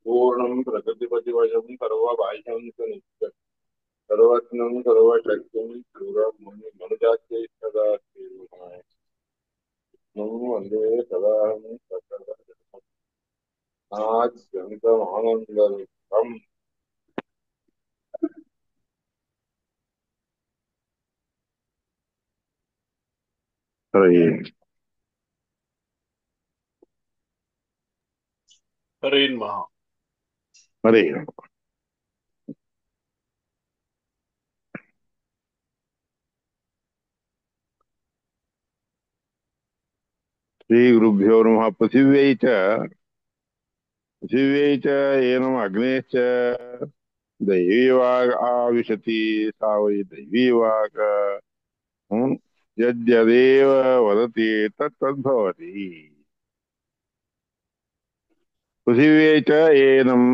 पूर्णं प्रकृतिपतिवशं सर्वबाह्यं च नित्यं सर्वज्ञं सर्वशक्तिं मनुजात्यै वन्दे सदाहं सदानन्दम्। हरे हरे महा। हरे। श्रीगुरुभ्यो नमः। पृथिव्यै च येनम् अग्नेश्च दैवी वाग् आविशति सा वै दैवी वाक्। यद्यदेव वदति तत्तद्भवति। पृथिव्यै च येनम्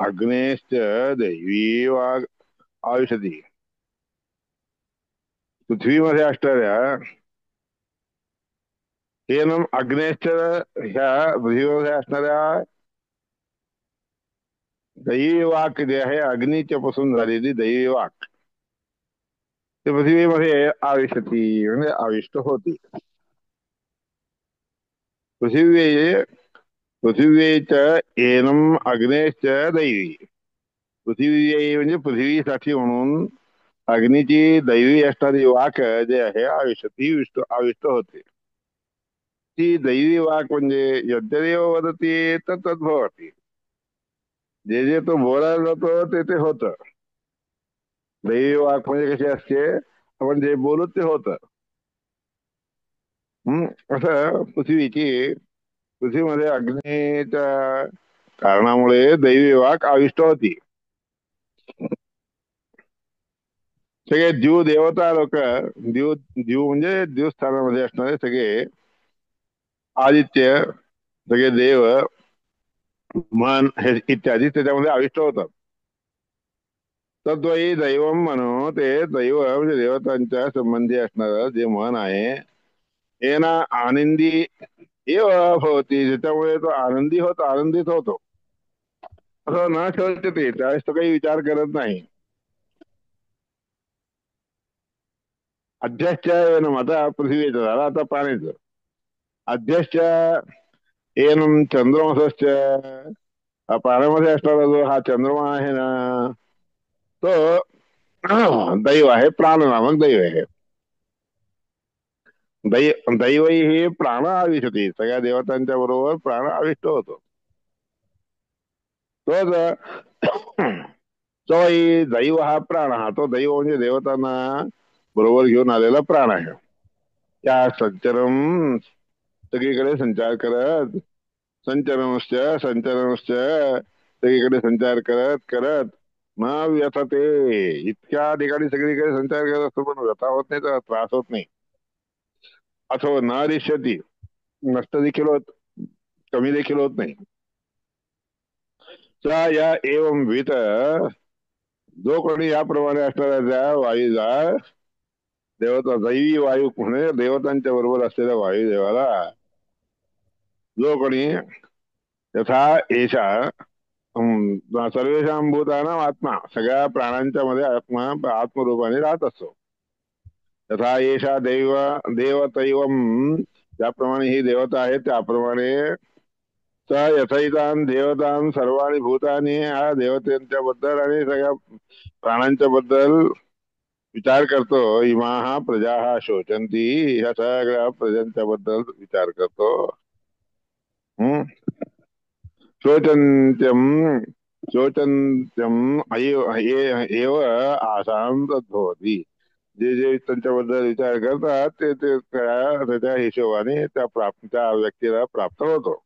अग्नेश्च दैवी वाग् आविशति। पृथ्वीमध्ये असणाऱ्या येनम् अग्नेश्च ह्या पृथ्वीमध्ये असणाऱ्या दैवी वाक जे आहे अग्नीच्या पासून झालेली दैवी वाक ते पृथ्वीमध्ये आविशती म्हणजे आविष्ट होती. पृथिवी पृथिवीच एनम अग्नेश्च दैवी. पृथ्वी म्हणजे पृथ्वीसाठी म्हणून अग्नीची दैवी असणारी वाक जे आहे आविष्ट होते. ती दैवी वाक म्हणजे यद्यदेव वदती तर तद्भवती. जे जे तो बोलायला जातो ते ते होतं. दैवी वाक म्हणजे कशी असते, आपण जे बोलू ते होतं. असं पृथ्वीमध्ये अग्नीच्या कारणामुळे दैवी वाक आविष्ट होती. सगळे जीव देवता लोक जीव जीव म्हणजे जीवस्थानामध्ये असणारे सगळे आदित्य, सगळे देव, मन हे इत्यादी त्याच्यामध्ये आविष्ट होतात. तद्वयी दैवम म्हणून ते दैव म्हणजे देवतांच्या संबंधी असणारं जे मन आहे हे ना आनंदी एव भवती. त्याच्यामुळे तो आनंदित होतो. असं न ठेवते ते त्यावेळेस तो काही विचार करत नाही. अध्यक्ष एनम आता पृथ्वीचं झालं, आता पाण्याचं. अध्यक्ष एनम चंद्रमसश्च पाण्यामध्ये असणारा जो हा चंद्रमा आहे ना तो दैव आहे, प्राण नामक दैव आहे. दैवही हे प्राण आविष्टते. सगळ्या देवतांच्या बरोबर प्राण आविष्ट होतो. तो दैव हा प्राण हा तो दैव म्हणजे देवतांना बरोबर घेऊन आलेला प्राण आहे. त्या संचरम सगळीकडे संचार करत, संचरणश्च सगळीकडे संचार करत करत न व्यथते. इतक्या ठिकाणी सगळीकडे संचार करत असतो पण व्यथा होत नाही, तर त्रास होत नाही. अथवा न रिष्यती, नष्ट देखील होत, कमी देखील होत नाही. या एवं वित जो कोणी याप्रमाणे असणाऱ्या त्या वायूचा देवता दैवी वायू म्हणजे देवतांच्या बरोबर असलेल्या वायुदेवाला जो कोणी यथा एषा सर्वेषां भूतानां आत्मा सगळ्या प्राण्यांच्या मध्ये आत्मा आत्मरूपाने राहत असतो. यथा एषा देवतैवम ज्याप्रमाणे ही देवता आहे त्याप्रमाणे स यथैतान देवतान सर्वाणी भूतानी हा देवतांच्या बद्दल आणि सगळ्या प्राण्यांच्या बद्दल विचार करतो. इमा प्रजा शोचंती ह्या सगळ्या प्रजांच्या बद्दल विचार करतो. हम्म शोचन्त्यम शोचन्त्यम एव आसाम तद्भवती. जे जे त्यांच्याबद्दल विचार करतात ते ते त्याच्या हिशोबाने त्या व्यक्तीला प्राप्त होतो.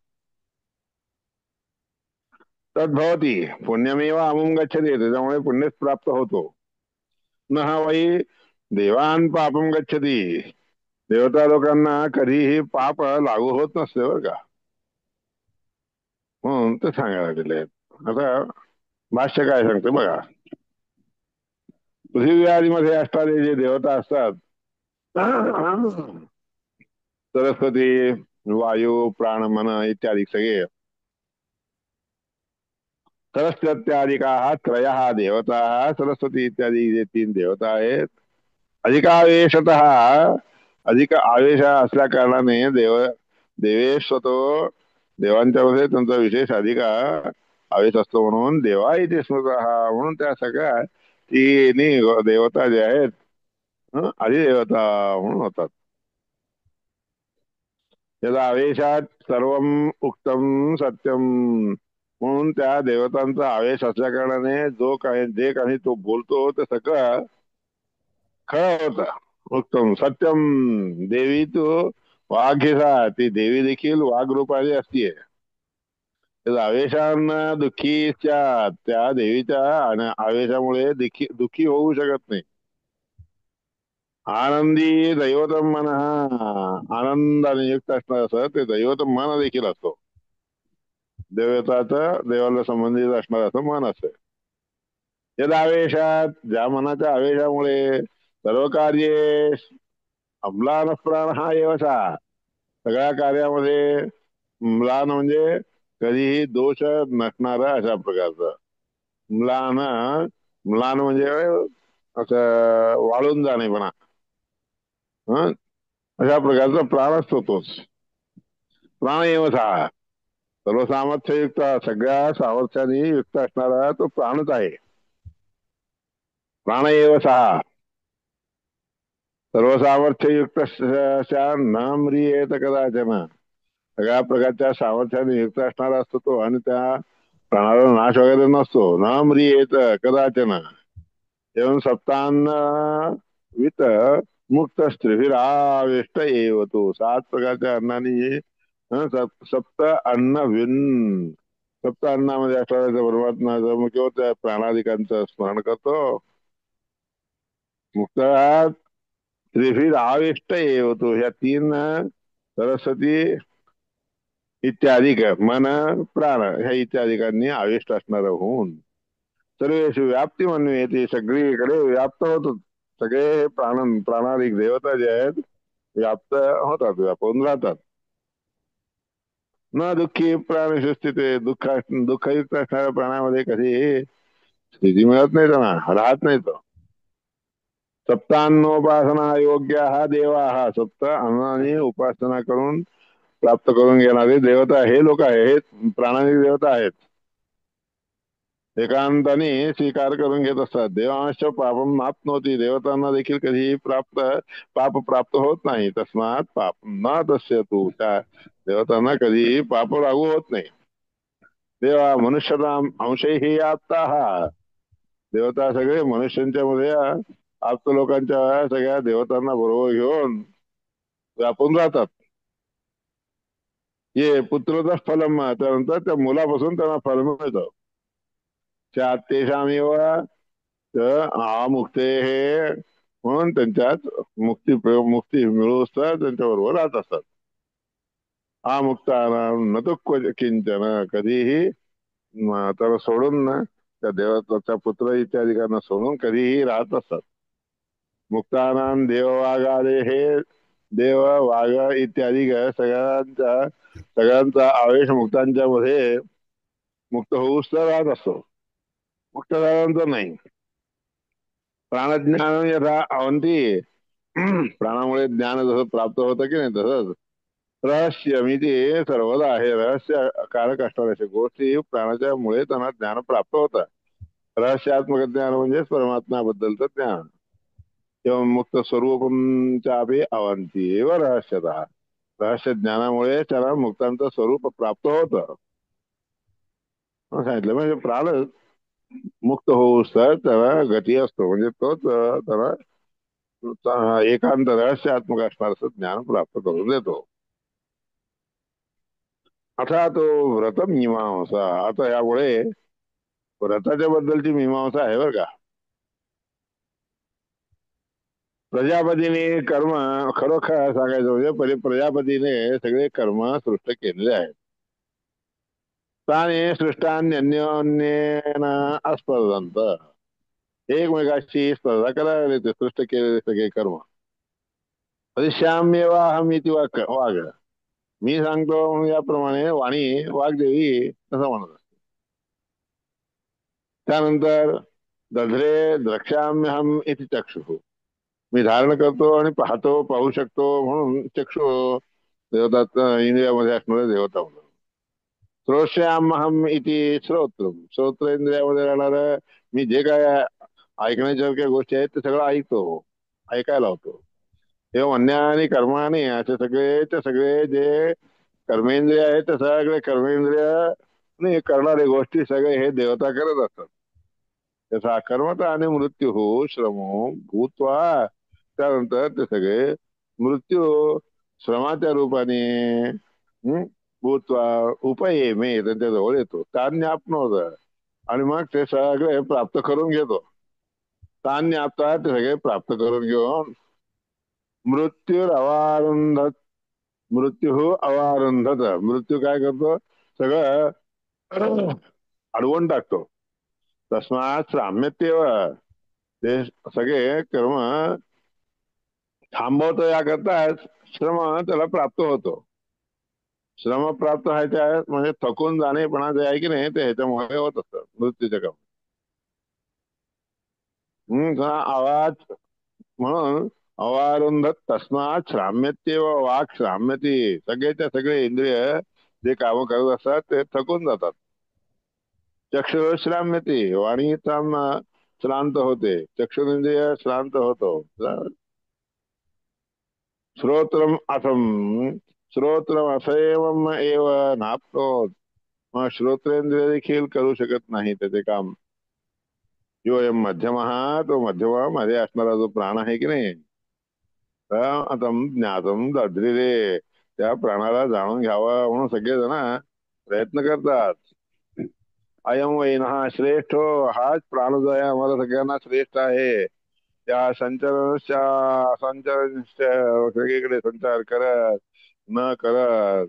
तद्भवती पुण्यमेव अमुम गच्छते. त्याच्यामुळे पुण्यच प्राप्त होतो. न हा वही देवान पापम गच्छती. देवता लोकांना कधीही पाप लागू होत नसते बरं का, म्हणून ते सांगायला दिले. आता भाष्य काय सांगते बघा. पृथ्वी आदीमध्ये असणारे जे देवता असतात सरस्वती, वायू प्राण मन इत्यादी सगळे सरस्वत्यादिका त्रय देवता सरस्वती इत्यादी जे तीन देवता आहेत अधिकावेशत अधिक आवेश असल्या कारणाने देवेश तो देवांच्या मध्ये त्यांचा विशेष अधिक आवेश असतो म्हणून देवा इथे स्मृत म्हणून त्या सगळ्या तिन्ही देवता जे आहेत अधिदेवता म्हणून होतात. त्याचा आवेशात सर्व उक्तम सत्यम म्हणून त्या देवतांचा आवेश असल्या कारणाने जो काही जे काही तो बोलतो ते सगळं खरं होतं. उत्तम सत्यम. देवी तो वाघेसा ती देवी देखील वाघ रूपाने असतीये. त्याचा आवेशानं दुःखीच्या त्या देवीच्या आवेशामुळे दुःखी होऊ शकत नाही. आनंदी दैवतम मन आनंदाने युक्त असणार असं ते दैवतम मन देखील असतो. देवताचं देवाला संबंधित असणार असं मन असतं. या आवेशात ज्या मनाच्या आवेशामुळे सर्व कार्ये अम्लान प्राण हा येवसा सगळ्या कार्यामध्ये म्लान म्हणजे कधीही दोष नसणारा अशा प्रकारचं म्लान. म्लान म्हणजे असं वाळून जाणे म्हणा. हं? अशा प्रकारचा प्राण असतो तोच प्राण येवसा सर्व सामर्थ्ययुक्त सगळ्या सामर्थ्याने युक्त असणारा तो प्राणच आहे. प्राण येवसा सर्व सामर्थ्ययुक्त न म्रियेत कदाचन सगळ्या प्रकारच्या सामर्थ्याने युक्त असणारा असतो तो आणि त्या प्राणाला नाश वगैरे नसतो. न म्रियेत कदाचन एवं सप्तान्न वित मुक्त स्त्रीभिराविष्ट एव तो सात प्रकारच्या अन्नाने सप्त अन्न विन सप्त अन्नामध्ये असणाऱ्या परमात्मा किंवा त्या प्राणादिकांचं स्मरण करतो. मुक्त त्रिभिर आविष्ट एव तो ह्या तीन सरस्वती इत्यादिक मन प्राण ह्या इत्यादिकांनी आविष्ट असणार होऊन सर्वेषु व्याप्ती म्हणून ते सगळीकडे व्याप्त होत. सगळे प्राणादिक देवता जे आहेत व्याप्त होतात व्यापून राहतात. न दुःखी प्राण स्थिती दुःखयुक्त असणाऱ्या प्राण्यामध्ये कधी स्थिती मिळत नाही त्यांना राहत नाही तो. सप्तान्नोपासना योग्य हा देवा हा सप्त अन्नाने उपासना करून प्राप्त करून घेणारे देवता हे लोक आहेत प्राणादिक देवता आहेत. एकांताने स्वीकार करून घेत असतात. देवांश पापम मापनोती देवतांना देखील कधी पाप प्राप्त होत नाही. तस्मात पाप न तस्य तू त्या देवतांना कधी पाप लागू होत नाही. देवा मनुष्याला अंशही आता हा देवता सगळे मनुष्यांच्या मध्ये आप्त लोकांच्या सगळ्या देवतांना बरोबर घेऊन व्यापून राहतात. हे पुत्रच फलम त्यानंतर त्या मुलापासून त्यांना फल मिळतं. तेषामेव हा मुक्ते हे म्हणून त्यांच्यात मुक्ती मिळू असतात त्यांच्या बरोबर राहत असतात. हा मुक्ता न तो किंचन कधीही त्याला सोडून ना त्या देवताच्या पुत्र इत्यादिकांना सोडून कधीही राहत असतात. मुक्तानाम देववागादे हे देव वाघ इत्यादी सगळ्यांचा आवेश मुक्तांच्या मध्ये मुक्त होऊच तर राहत असतो. मुक्त झाल्यानंतर नाही. प्राणज्ञान यथा अवंती प्राणामुळे ज्ञान जसं प्राप्त होतं की नाही तसंच रहस्य मी ते सर्वदा आहे रहस्य कारक असणाऱ्या अशा गोष्टी प्राणाच्या मुळे त्यांना ज्ञान प्राप्त होतं. रहस्यात्मक ज्ञान म्हणजेच परमात्म्याबद्दलचं ज्ञान किंवा मुक्त स्वरूपच्या अभि अवंती एव रहस्यतः रहस्य ज्ञानामुळे त्याला मुक्तांचं स्वरूप प्राप्त होतं सांगितलं. म्हणजे प्राण मुक्त होऊस तर त्याला गती असतो म्हणजे तोच त्याला एकांत रहस्यात्मक असणारं ज्ञान प्राप्त करून देतो. आता तो व्रत मीमांसा आता यामुळे व्रताच्या बद्दलची मीमांसा आहे बरं का. प्रजापतीने कर्म खरोखर सांगायचं म्हणजे प्रजापतीने सगळे कर्म सृष्ट केलेले आहेत. ताने सृष्टान्योन्येन अस्पर्धंत एकमेकाशी स्पर्धा करायला ते सृष्ट केलेले सगळे कर्म अधिश्याम्यवाहम इति वाघ मी सांगतो म्हणून याप्रमाणे वाणी वाग्देवी तसं म्हणत असते. त्यानंतर दध्रे द्रक्ष्याम्यहम इति चक्षुः, मी धारण करतो आणि पाहतो, पाहू शकतो म्हणून चक्षु देवता, इंद्रियामध्ये असणारे देवता म्हणून. श्रोष्याम्यहम इति श्रोत्रम, श्रोत्र इंद्रियामध्ये राहणार मी जे काय ऐकण्याच्या गोष्टी आहेत ते सगळं ऐकतो, ऐकायला होतो. तेव्हा म्हणण्या आणि कर्माने असे सगळेचे सगळे जे कर्मेंद्रिय आहेत ते सगळे कर्मेंद्रिय आणि करणारे गोष्टी सगळे हे देवता करत असतात. त्याचा कर्मता आणि मृत्यू हो श्रमो भूत्वा, त्यानंतर ते सगळे मृत्यू श्रमाच्या रूपाने भूत्वा उपये मे त्यांच्या जवळ येतो, तान्य आपणवत, आणि मग ते सगळे प्राप्त करून घेतो. तान्य आपता ते सगळे प्राप्त करून घेऊन मृत्यू अवारुंधत, मृत्यू अवारुंधत, मृत्यू काय करतो सगळं अडवून टाकतो. तस्मात साम्यतेव, ते सगळे कर्म थांबवतो, याकरता श्रम त्याला प्राप्त होतो. श्रम प्राप्त व्हायचे आहेत म्हणजे थकून जाणेपणा जे आहे की नाही ते ह्याच्यामुळे होत असतं मृत्यूच्या काम. आवाज म्हणून अवारुंधत तस्मात श्राम्यतेव वाक श्राम्यती, सगळेच्या सगळे इंद्रिय जे काम करत असतात ते थकून जातात. चक्षु श्राम्यती, वाणी श्रांत होते, चक्षुरेंद्रिय श्रांत होतो. श्रोत्रम असम, श्रोत्रम असैवम एव नाप्नोत, मग श्रोत्रेंद्रिय देखील करू शकत नाही त्याचे काम. योयम मध्यम, तो मध्यम मध्ये असणारा जो प्राण आहे की नाही, अतम ज्ञातम दद्रिरे, त्या प्राणाला जाणून घ्यावा म्हणून सगळेजण प्रयत्न करतात. अयम वैन, हा श्रेष्ठ, हाच प्राण जो आहे आम्हाला सगळ्यांना श्रेष्ठ आहे. त्या संचरणाच्या संचरण सगळीकडे संचार करत न करत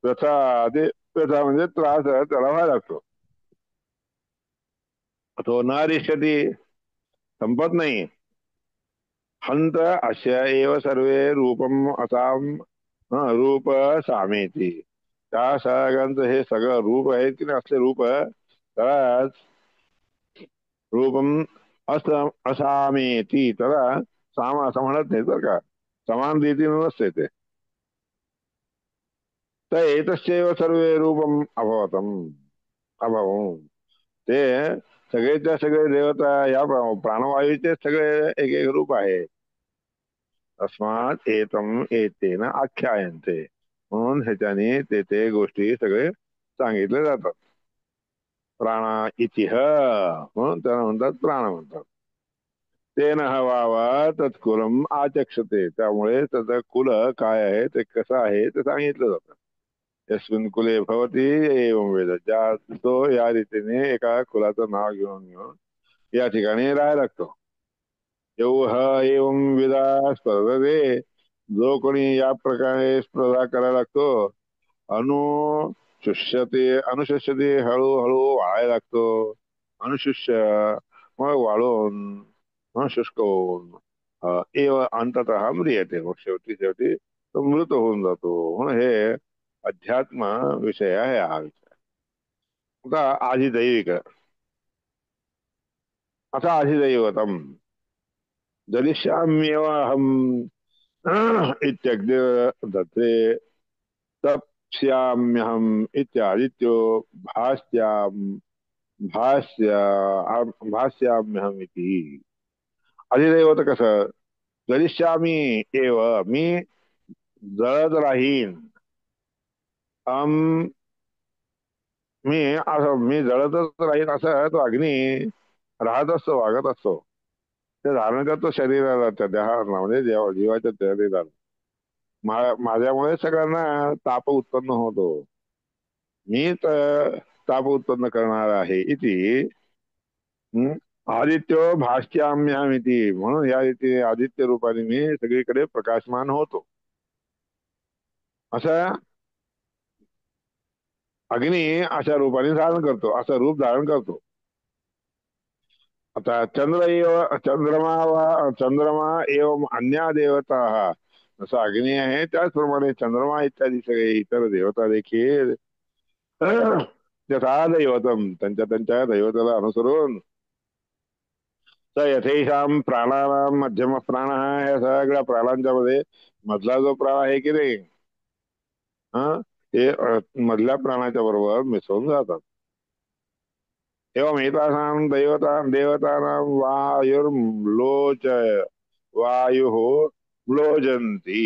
व्यथा, आधी व्यथा म्हणजे त्रास त्याला व्हायला लागतो. तो न रिष्यती, संपत नाही. हंत अशा एव सर्वे रूपम असाम, रूप सामेती, त्या सगळ्यांचं हे सगळं रूप आहे की नाही, असले रूप त्याला रूपम असामेती, त्याला साम असं म्हणत नाही बरं का, समान रीतीने नसते ते. तर एतस्यैव सर्वे रूपम अभवतम, अभवं, ते सगळेच्या सगळे देवता या प्राणवायूचे सगळे एक एक रूप आहे. तस्मात एतम एतेन आख्यायन्ते, म्हणून ह्याच्याने ते ते गोष्टी सगळे सांगितले जातात. प्राणा इतिह, म्हणून त्याला म्हणतात प्राण म्हणतात. तेन हवावा तत्कुलम आचक्षते, त्यामुळे त्याचं कुल काय आहे ते कसं आहे ते सांगितलं जातं. यस्मिन कुले भवती एवं वेद, ज्या तो या रीतीने एका कुलाचं नाव घेऊन घेऊन या ठिकाणी राहायला लागतो. एव एवं विदा स्पर्धते, जो कोणी या प्रकारे स्पर्धा करायला लागतो, अनुशुष्यते, अनुशुष्यते हळूहळू वाळायला लागतो. अनुशुष्य मग वाळून, मग शुष्क होऊन, एव अंततः म्रियते, मग शेवटी शेवटी तो मृत होऊन जातो. म्हणून हे अध्यात्म विषय आहे हा विषय. आता आधिदैविक, असा अधिदैवतम जलिष्याम्येव अहम इत्यग्रे दत्ते, तप्स्याम्यहम इत्यादित्यो भास्याम, भाष्य भाष्याम्यहम इति. अधिदैवत कसं, जलिष्यामी एव, मी जळत राहीन, अम, मी असं मी जळतच राहीन असं तो अग्नी राहत असतो, वागत असतो. ते धारण करतो शरीराला, त्या देहाला म्हणजे जीवाच्या शरीराला. माझ्यामुळे सगळ्यांना ताप उत्पन्न होतो, मीच ताप उत्पन्न करणार आहे इति. आदित्य भाष्याम्यामिती, म्हणून या रीतीने आदित्य रूपाने मी सगळीकडे प्रकाशमान होतो. असं अग्नी अशा रूपाने धारण करतो, असं रूप धारण करतो. आता चंद्र एव चंद्रमा वा चंद्रमा एवं अन्या देवता, जसं अग्नी आहे त्याचप्रमाणे चंद्रमा इत्यादी सगळे इतर देवता देखील यथा दैवतम त्यांच्या त्यांच्या दैवताला अनुसरून तर यथेषाम प्राणानाम मध्यम प्राण या सगळ्या प्राणांच्या मध्ये मधला जो प्राण आहे की नाही, हा, ते मधल्या प्राणाच्या बरोबर मिसळून जातात. एवं एतासां देवता देवतानां वायुर्लोच वायु म्लोजंती.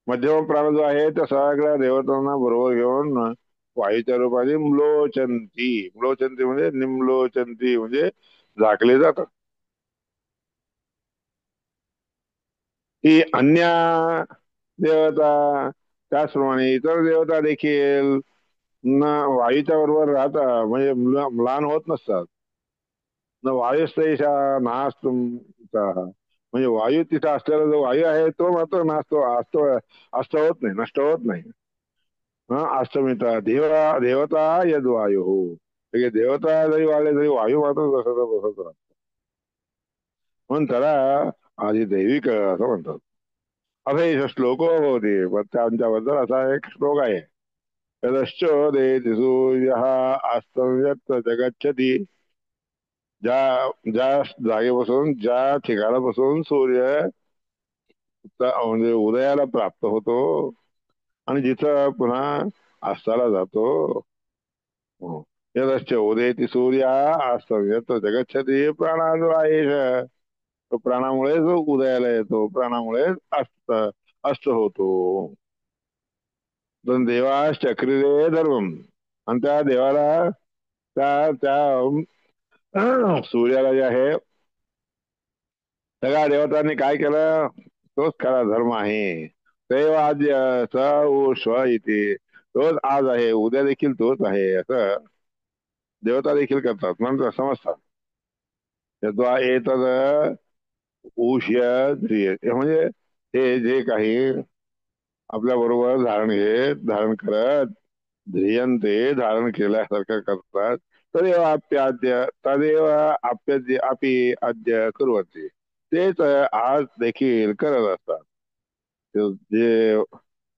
मध्यम प्राण जो आहे त्या सगळ्या देवतांना बरोबर घेऊन वायूच्या रूपाने म्लोचंती. म्लोचंती म्हणजे निम्लोचंती म्हणजे झाकले जातात. ही अन्य देवता त्याचप्रमाणे इतर देवता देखील न वायूच्या बरोबर राहता म्हणजे म्लान होत नसतात. न वायुस्तैषा नास्तुम म्हणजे वायू तिथं असलेला जो वायू आहे तो मात्र नाचतो असतो अस्त होत नाही, नष्ट होत नाही. हा अस्तमिता देवता यद वायू हो, देवता जरी वाढले तरी वायू मात्र तसंच राहतो. म्हणून त्याला आधी दैविक असं म्हणतात. असा एक श्लोक होते पण त्यांच्याबद्दल असा एक श्लोक आहे. यदश्चोदेति सूर्यः अस्तम्यत् जगच्छति. ज्या ज्या जागेपासून ज्या ठिकाणापासून सूर्य म्हणजे उदयाला प्राप्त होतो आणि जिथं पुन्हा अस्ताला जातो. हो. यदश्च उदयति सूर्य अस्तम्यत् जगच्छति प्राणाद्वाएष. तो प्राणामुळे जो उदयाला येतो, प्राणामुळे अस्त अस्त होतो. पण देवास चक्रिरे धर्मम. आणि त्या देवाला त्या त्या सूर्याला जे आहे सगळ्या देवतांनी काय केलं, तोच खरा धर्म आहे. दैवाद्य स उ स्व इथे, तोच आज आहे उद्या देखील तोच आहे असं देवता देखील करतात म्हणतात, समजतात. येतद ऊष्य ध्रिय म्हणजे हे जे काही आपल्या बरोबर धारण करत ध्रियंते धारण केल्यासारखं करतात. तदेव आप्याद्य तदेव आप्याद्य अपि आद्य कुर्वन्ति. तेच आज देखील करत असतात. जे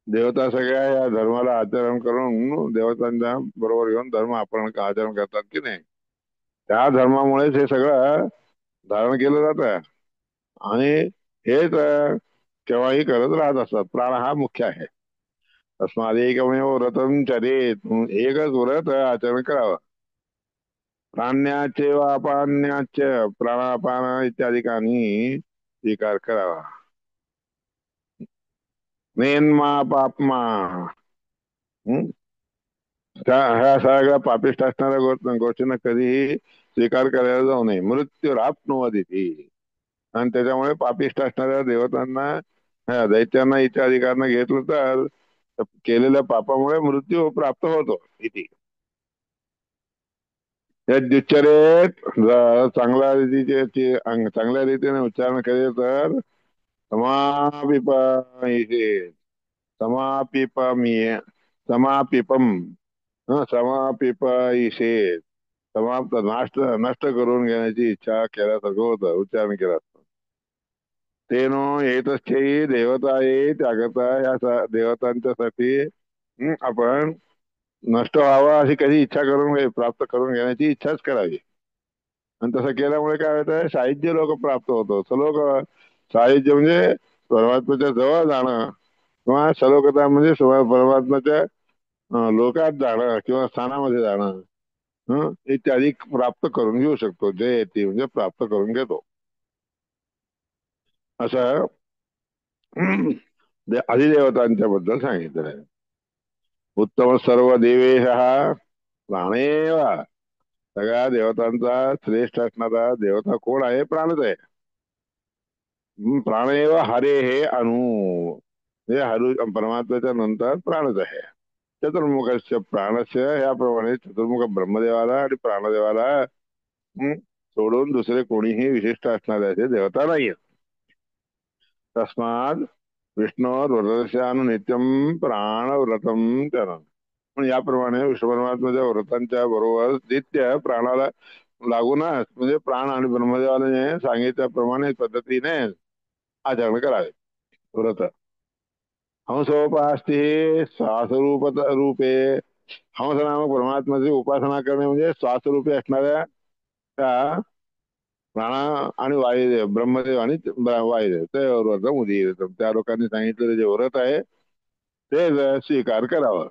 देवता सगळ्या या धर्माला आचरण करून देवतांच्या बरोबर घेऊन धर्म आपण आचरण करतात की नाही, त्या धर्मामुळेच हे सगळं धारण केलं जातं. आणि हेच केव्हाही करत राहत असतात. प्राण हा मुख्य आहे. तस्माद एकमेव व्रतम चरेत. एकच व्रत आचरण करावं. प्राण्याचे व अपान्याचे प्राणापान इत्यादिकांनी स्वीकार करावा. नेन्मा पापमा. हं? ह्या सगळ्या पापिष्ट असणाऱ्या गोष्टींना कधीही स्वीकार करायला जाऊ नये. मृत्यू रापनवदिती. आणि त्याच्यामुळे पापिष्ट असणाऱ्या देवतांना दैत्यांना इत्यादिकांना घेतलं तर केलेल्या पापामुळे मृत्यू प्राप्त होतो इथे. यद्युच्चरेत चांगल्या रीतीचे चांगल्या रीतीने उच्चारण केले तर समापिप समापिपमीय समापिपम समापिपईशेत. समाप्त नष्ट नष्ट करून घेण्याची इच्छा केल्यासारखं होतं उच्चारण केलं. तेनो येतश्चै देवता ये त्याकरता या देवतांच्यासाठी आपण नष्ट व्हावं अशी कधी इच्छा करून प्राप्त करून घेण्याची इच्छाच करावी. आणि तसं केल्यामुळे काय होतं, साहित्य लोक प्राप्त होतो. सलोक साहित्य म्हणजे परमात्म्याच्या जवळ जाणं किंवा सलोकता म्हणजे परमात्म्याच्या लोकात जाणं किंवा स्थानामध्ये जाणं इत्यादी प्राप्त करून घेऊ शकतो. जे येते म्हणजे प्राप्त करून घेतो असं अधिदेवतांच्या बद्दल सांगितलं आहे. उत्तम सर्व देवेश हा प्राणेव. सगळ्या देवतांचा श्रेष्ठ असणारा देवता कोण आहे? प्राणच आहे. प्राणेव हरे हे अनु. हे हरु परमात्म्याच्या नंतर प्राणच आहे. चतुर्मुख प्राणस्य याप्रमाणे चतुर्मुख ब्रह्मदेवाला आणि प्राणदेवाला सोडून दुसरे कोणीही विशिष्ट असणारे देवता नाहीये. तस्माद विष्णू नित्यम प्राणव्रतम चरण. याप्रमाणे विष्णू परमात्म्याच्या व्रतांच्या बरोबर नित्य प्राणाला लागूनच म्हणजे प्राण आणि ब्रह्मदेवाने सांगितल्याप्रमाणे पद्धतीने आचरण करावे. व्रत हंसोपास्ती श्वासरूप रूपे हंस नामक परमात्म्याची उपासना करणे म्हणजे श्वासरूपी असणाऱ्या त्या प्राण आणि वायुदेव ब्रह्मदेव आणि वायुदेव ते व्रत उदीर त्या लोकांनी सांगितलेलं जे व्रत आहे ते स्वीकार करावं.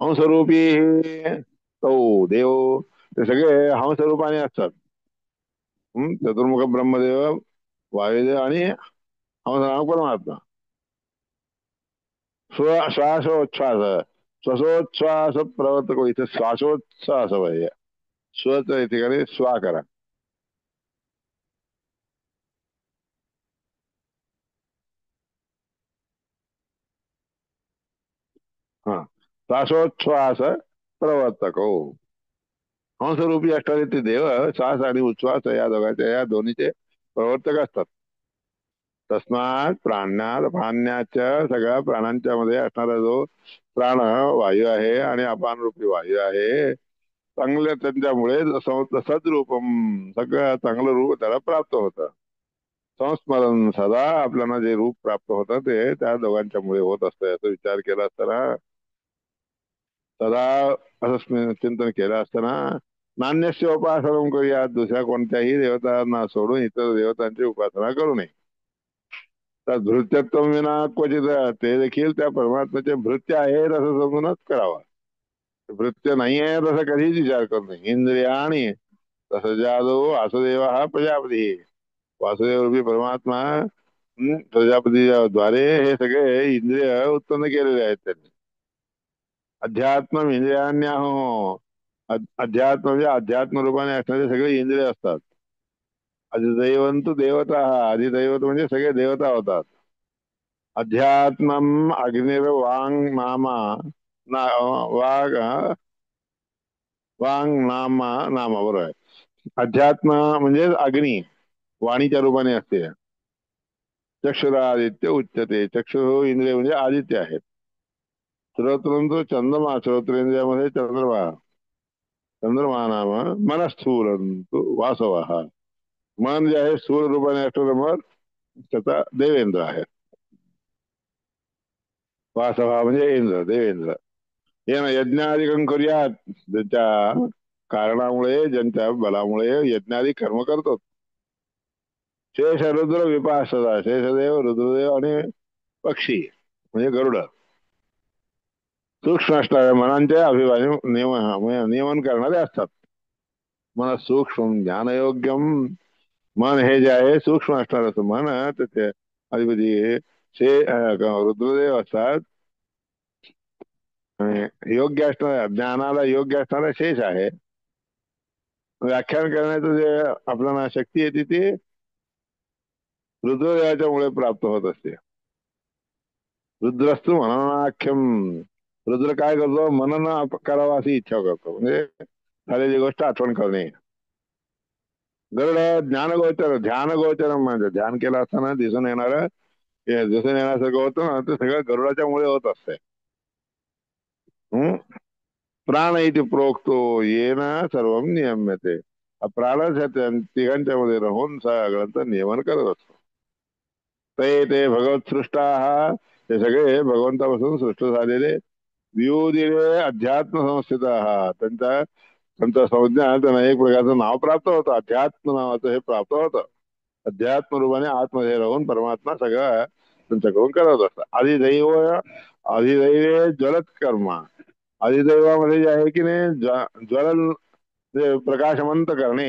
हंसरूपी हे तो देव ते सगळे हंसरूपाने असतात. चतुर्मुख ब्रह्मदेव वायुदेव आणि हंस परमात्मा. श्वासोच्छ्वास श्वासोच्छ्वास प्रवर्तक इथे श्वासोच्छ्वास पाहिजे. स्वच या ठिकाणी स्वा करा. हा श्वासोच्छ्वास प्रवर्तक हो. हंसरूपी असणारे ते देव श्वास आणि उच्छ्वास या दोघांच्या या दोन्हीचे प्रवर्तक असतात. तस्मात प्राण्यात प्राण्याच्या सगळ्या प्राणांच्या मध्ये असणारा जो प्राण वायू आहे आणि अपान रूपी वायू आहे चांगल्या त्यांच्यामुळे सद्रूपम सगळं चांगलं रूप त्याला प्राप्त होतं. संस्मरण सदा आपल्याला जे रूप प्राप्त होतं ते त्या दोघांच्यामुळे होत असतं याचा विचार केला असताना सदा असं चिंतन केलं असताना नान्यस्य उपासना करूया दुसऱ्या कोणत्याही देवतांना सोडून इतर देवतांची उपासना करू नये. तर भृत्यत्व विना क्वचित ते देखील त्या परमात्म्याचे भृत्य आहेत असं समजूनच करावा. भृत्य नाही आहे तसं कधीच विचार करू नये. इंद्रियाणी तसं जादो वासुदेव हा प्रजापती वासुदेव रूपी परमात्मा प्रजापतीच्या द्वारे हे सगळे इंद्रिय उत्पन्न केलेले आहेत त्यांनी. अध्यात्म इंद्रियान्याहो अध्यात्म म्हणजे अध्यात्म रूपाने असणारे सगळे इंद्रिय असतात. अधिदैवंतु देवता अधिदैवत म्हणजे सगळे देवता होतात. अध्यात्मम अग्निर्वांग नामा ना वाग वांग नामा नामा बरोबर आहे. अध्यात्म म्हणजे अग्नी वाणीच्या रूपाने असते. चक्षुरादित्य उच्चते चक्षु इंद्रिय म्हणजे आदित्य आहेत. श्रोत्रंतु चंद्रमा श्रोत्रेंद्रियामध्ये चंद्रमा चंद्रमा नाम मनस्थूलंतु वासव मन जे आहे स्थूल रूपाने असणारं मन त्याचा देवेंद्र आहे. वासवा म्हणजे इंद्र देवेंद्र. हे ना यज्ञाधिकं करूयात ज्यांच्या कारणामुळे ज्यांच्या बलामुळे यज्ञादी कर्म करतो. शेष रुद्र विपासदा शेषदेव रुद्रदेव आणि पक्षी म्हणजे गरुड सूक्ष्म असणाऱ्या मनांच्या अभिवादन नियमन करणारे असतात. मन सूक्ष्म ज्ञानयोग्यम मन हे जे आहे सूक्ष्म असणारच मन त्याचे अधिपती रुद्रदेव असतात. योग्य असणारा ज्ञानाला योग्य असणारा शेष आहे. व्याख्यान करण्याचं जे आपल्याला शक्ती येते ती रुद्रदेवाच्या मुळे प्राप्त होत असते. रुद्रस्तू मननाख्यम रुद्र काय करतो मनन करावा अशी इच्छा करतो म्हणजे झालेली गोष्ट आठवण करणे. गरुड ज्ञानगोचर ध्यानगोचर म्हणजे ध्यान केलं असताना दिसून येणार दिसून येण्यासारखं होतं ना ते सगळं गरुडाच्या मुळे होत असते. हम्म प्राण इथे प्रोक्तो येन सर्व नियम्यते. प्राणच तिघांच्या मध्ये राहून सगळ्यांचं नियमन करत असतो. ते भगवत सृष्टा हे सगळे भगवंतापासून सृष्ट झालेले वियोधिरे अध्यात्म संस्थित त्यांचा त्यांचा संज्ञा त्यांना एक प्रकारचं नाव प्राप्त होतं अध्यात्म नावाचं हे प्राप्त होतं. अध्यात्म रूपाने आतमध्ये राहून परमात्मा सगळं त्यांच्याकडून करत असतात. अधिदैवे ज्वलत कर्म अधिदैवामध्ये जे आहे की नाही ज्वलन प्रकाशवंत करणे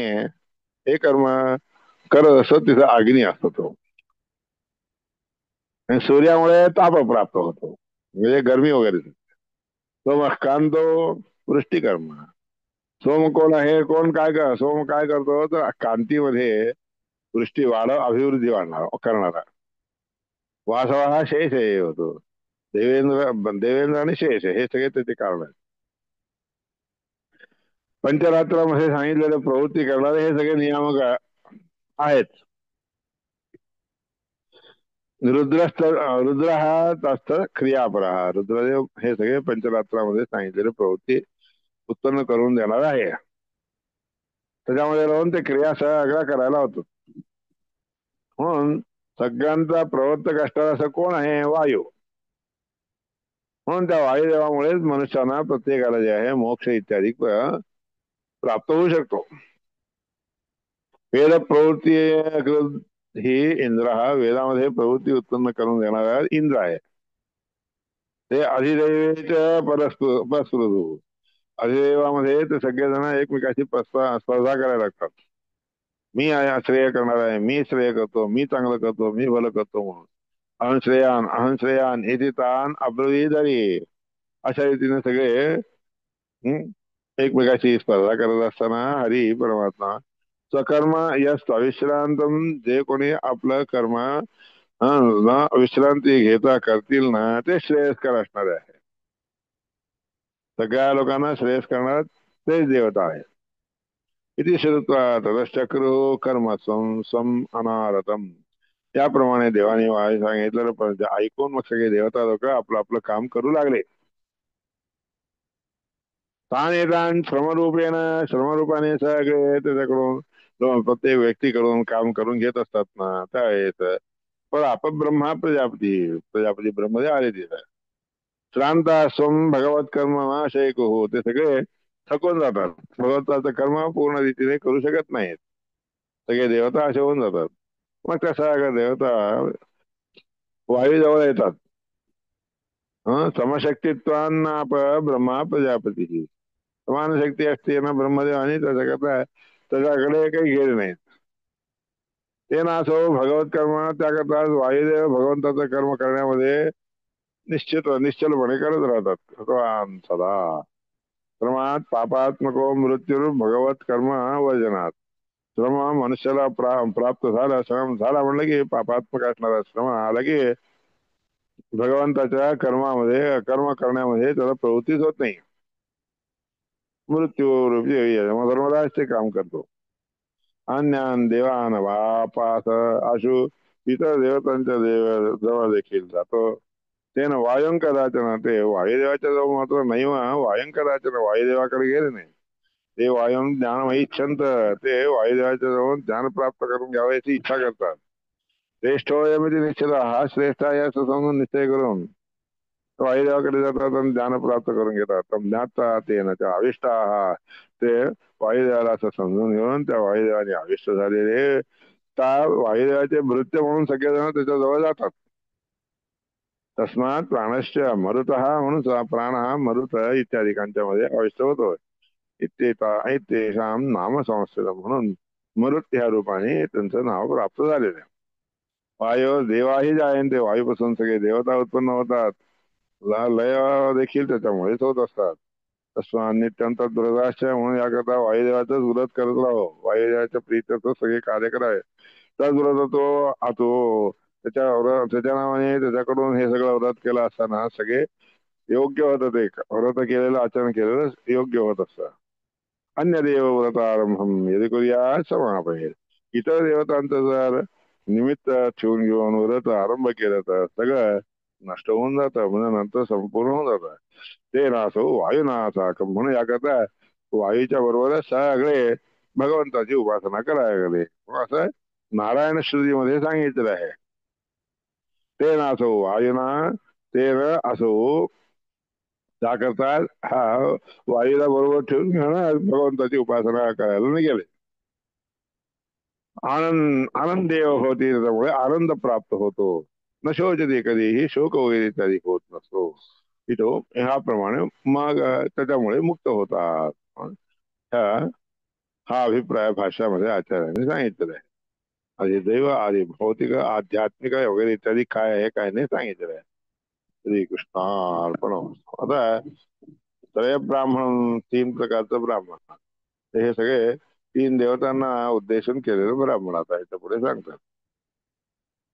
हे कर्म करत असत तिथं अग्नी असतो तो. आणि सूर्यामुळे ताप प्राप्त होतो म्हणजे गरमी वगैरे. सोम कांतो वृष्टिकर्म सोम कोण आहे कोण काय कर सोम काय करतो तर कांतीमध्ये वृष्टी वाढ अभिवृद्धी वाढणार करणारा. वासवा हा शेष आहे होतो. देवेंद्र आणि शेष हे सगळे त्याचे कारण आहेत. पंचरात्रामध्ये सांगितलेले प्रवृत्ती करणारे हे सगळे नियामक आहेत. रुद्र हा असत क्रियापरा रुद्रदेव हे सगळे पंचरात्रामध्ये सांगितलेले प्रवृत्ती उत्पन्न करून देणार आहे. त्याच्यामध्ये राहून ते क्रिया सगळ्या करायला होतो. म्हणून सगळ्यांचा प्रवर्तक असणारा असं कोण आहे? वायू. म्हणून त्या वायुदेवामुळेच मनुष्यांना प्रत्येकाला जे आहे मोक्ष इत्यादी प्राप्त होऊ शकतो. वेद प्रवृत्ती ही इंद्र हा वेदामध्ये प्रवृत्ती उत्पन्न करून देणारा इंद्र आहे. ते अधिदैवेच परस्पृतू. अधिदेवामध्ये ते सगळेजण एकमेकाशी स्पर्धा करायला लागतात. मी श्रेय करणार आहे, मी श्रेय करतो, मी चांगलं करतो, मी भलं करतो म्हणून. अहंश्रेयान अहंश्रेयान इति तान अब्रवीदरी. अशा रीतीने सगळे एकमेकाशी स्पर्धा करत असताना हरी परमात्मा स्वकर्म यश अविश्रांतम, जे कोणी आपलं कर्म विश्रांती घेता करतील ना ते श्रेयस्कर असणार आहे. सगळ्या लोकांना श्रेयस करणार तेच देवता आहे. इति श्रुत्वा ततश्चक्रो कर्म स्वम अनारतम. त्याप्रमाणे देवाने सांगितलं, पण ऐकून मग सगळे देवता लोक आपलं आपलं काम करू लागले. तान येतान श्रमरूपेण, श्रमरूपाने सगळे त्याच्याकडून प्रत्येक व्यक्तीकडून काम करून घेत असतात ना त्यावेळेस पण आपण ब्रह्मा प्रजापती प्रजापती ब्रह्मदेव आले तिथे. श्रांत स्वम भगवत कर्म नाशयक हो, ते सगळे थकून जातात. भगवंताचं कर्म पूर्ण रीतीने करू शकत नाहीत. सगळे देवता असे होऊन जातात. मग त्या सगळ्या देवता वायूजवळ येतात. समशक्तित्वान ब्रह्मा प्रजापती. समान शक्ती असते ना ब्रह्मदेव आणि त्याच्याकरता त्याच्याकडे काही घेर नाही. ते ना असो भगवत कर्म, त्याकरता वायुदेव भगवंताचं कर्म करण्यामध्ये निश्चलपणे करत राहतात. भगवान सदा श्रमात पापात्मको मृत्यू भगवत कर्म वर्जनात. श्रम मनुष्याला प्राप्त झाला, श्रम झाला म्हणलं की पापात्मक असणारा श्रम आला की भगवंताच्या कर्मामध्ये कर्म करण्यामध्ये त्याला प्रवृत्तीच होत नाही. मृत्यू धर्मराज ते काम करतो. अन्यान देवान वापास आशु इतर देवतांच्या जवळ देखील जातो. ते ना वायंकराचन, ते वायुदेवाच्या जवळ मात्र नाही. वायंकराचन वायुदेवाकडे गेले नाही. ते वायू ज्ञान इच्छंत, ते वायुदेवाच्या जवळ ज्ञान प्राप्त करून घ्यावयाची इच्छा करतात. श्रेष्ठ होयामध्ये निश्चित हा श्रेष्ठ आहे असं समजून निश्चय करून वायुदेवाकडे जातात आणि ज्ञान प्राप्त करून घेतात. ज्ञाता ते ना त्या आविष्ट हा, ते वायुदेवाला असं समजून घेऊन त्या वायुदेवाने आविष्ट झालेले त्या वायुदेवाचे भृत्य म्हणून सगळेजण त्याच्याजवळ जातात. तस्मात प्राणश्च मरुत, म्हणून प्राण हा मरुत इत्यादिकांच्या मध्ये अविष्ट होतो. इत्येषाम नाम संस्कृत, म्हणून मरुत ह्या रूपाने त्यांचं नाव प्राप्त झालेलं आहे. वायू देवाही जायंते, वायूपासून सगळे देवता उत्पन्न होतात. लय देखील त्याच्यामुळेच होत असतात. तस्मा नित्यंत दुर्गाश्च, म्हणून याकरता वायुदेवाचाच व्रत करत राहो. वायुदेवाच्या प्रीत्यर्थ सगळे कार्य करावे. त्याच व्रत तो त्याच्या नावाने त्याच्याकडून हे सगळं व्रत केलं असताना सगळे योग्य होतं. ते व्रत केलेलं आचरण केलेलं योग्य होत असतं. अन्य देव व्रत आरंभ यदि करूया समापयेत. इतर देवतांचं जर निमित्त ठेवून घेऊन व्रत आरंभ केलं तर सगळं नष्ट होऊन जातं, म्हणजे नंतर संपूर्ण होऊन जातं. ते नासो वायुनासा, म्हणून याकरता वायूच्या बरोबरच सगळे भगवंताची उपासना करायला लागले. असं नारायण श्रुतीमध्ये सांगितलेलं आहे. ते नासो वायुना ते असो, त्याकरता हा वायूला बरोबर ठेवून भगवंताची उपासना करायला नाही गेले. आनंद देव होती, त्याच्यामुळे आनंद प्राप्त होतो. न शोचते, कधीही शोक वगैरे इत्यादी होत नसतो. इथो ह्याप्रमाणे मग त्याच्यामुळे मुक्त होतात. हा अभिप्राय भाषामध्ये आचार्याने सांगितलेला आहे. आधी दैव, आधी भौतिक, आध्यात्मिक वगैरे इत्यादी काय आहे काय नाही सांगितलेलं आहे. श्रीकृष्णार्पण. आता त्रय ब्राह्मण, 3 प्रकारचं ब्राह्मण, हे सगळे 3 देवतांना उद्देशून केलेलं ब्राह्मण आता याच्या पुढे सांगतात.